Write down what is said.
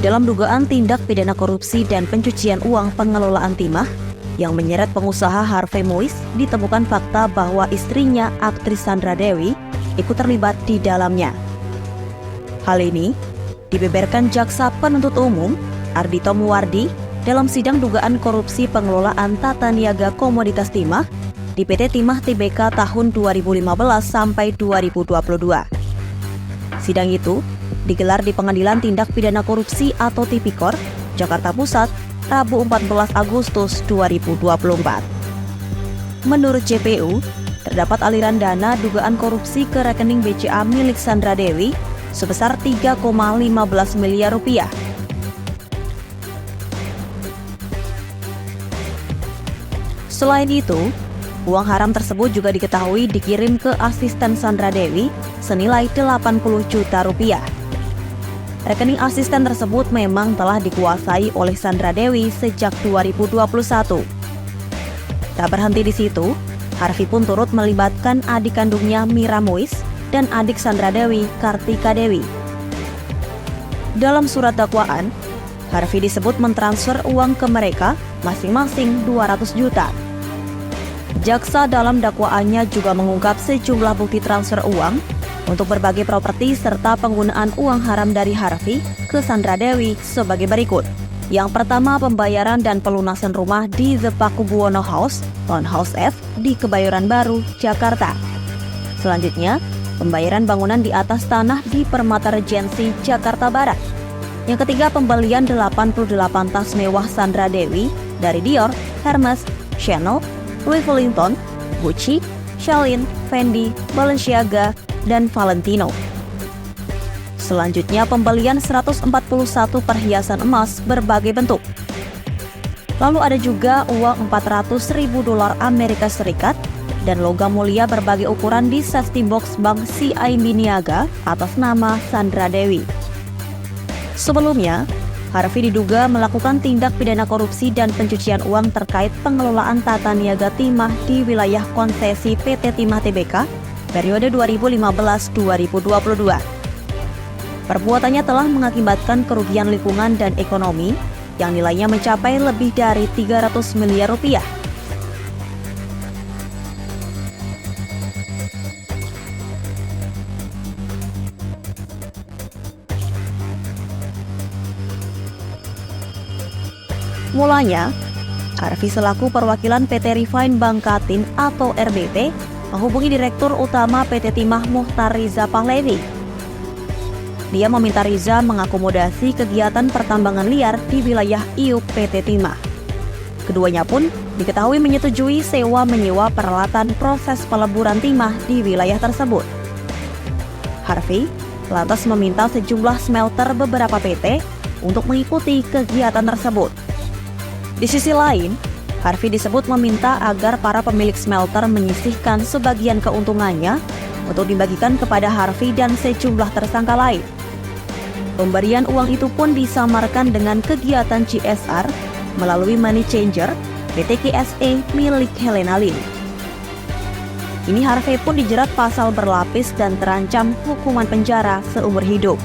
dalam dugaan tindak pidana korupsi dan pencucian uang pengelolaan timah yang menyeret pengusaha Harvey Moise, ditemukan fakta bahwa istrinya, aktris Sandra Dewi, ikut terlibat di dalamnya. Hal ini dibeberkan Jaksa Penuntut Umum Ardhito Muwardi dalam sidang dugaan korupsi pengelolaan tata niaga komoditas timah di PT Timah Tbk tahun 2015 sampai 2022. Sidang itu digelar di Pengadilan Tindak Pidana Korupsi atau Tipikor, Jakarta Pusat, Rabu 14 Agustus 2024. Menurut JPU, terdapat aliran dana dugaan korupsi ke rekening BCA milik Sandra Dewi sebesar 3,15 miliar rupiah. Selain itu, uang haram tersebut juga diketahui dikirim ke asisten Sandra Dewi senilai 80 juta rupiah. Rekening asisten tersebut memang telah dikuasai oleh Sandra Dewi sejak 2021. Tak berhenti di situ, Harvey pun turut melibatkan adik kandungnya Mira Moise dan adik Sandra Dewi, Kartika Dewi. Dalam surat dakwaan, Harvey disebut mentransfer uang ke mereka masing-masing 200 juta. Jaksa dalam dakwaannya juga mengungkap sejumlah bukti transfer uang untuk berbagai properti serta penggunaan uang haram dari Harvey ke Sandra Dewi sebagai berikut. Yang pertama, pembayaran dan pelunasan rumah di The Pakubuwono House, Townhouse F di Kebayoran Baru, Jakarta. Selanjutnya, pembayaran bangunan di atas tanah di Permata Regency, Jakarta Barat. Yang ketiga, pembelian 88 tas mewah Sandra Dewi dari Dior, Hermes, Chanel, Louis Vuitton, Gucci, Celine, Fendi, Balenciaga, dan Valentino. Selanjutnya, pembelian 141 perhiasan emas berbagai bentuk. Lalu ada juga uang $400.000 Amerika Serikat dan logam mulia berbagai ukuran di safety box bank CIMB Niaga atas nama Sandra Dewi. Sebelumnya, Harvey diduga melakukan tindak pidana korupsi dan pencucian uang terkait pengelolaan tata niaga timah di wilayah konsesi PT Timah Tbk periode 2015-2022. Perbuatannya telah mengakibatkan kerugian lingkungan dan ekonomi yang nilainya mencapai lebih dari 300 miliar rupiah. Mulanya, Harvey selaku perwakilan PT Refine Bangkatin atau RBP menghubungi Direktur Utama PT Timah Muhtar Riza Pahlavi. Dia meminta Riza mengakomodasi kegiatan pertambangan liar di wilayah IUP PT Timah. Keduanya pun diketahui menyetujui sewa-menyewa peralatan proses peleburan timah di wilayah tersebut. Harvey lantas meminta sejumlah smelter beberapa PT untuk mengikuti kegiatan tersebut. Di sisi lain, Harvey disebut meminta agar para pemilik smelter menyisihkan sebagian keuntungannya untuk dibagikan kepada Harvey dan sejumlah tersangka lain. Pemberian uang itu pun disamarkan dengan kegiatan CSR melalui money changer PT KSE milik Helena Lim. Ini Harvey pun dijerat pasal berlapis dan terancam hukuman penjara seumur hidup.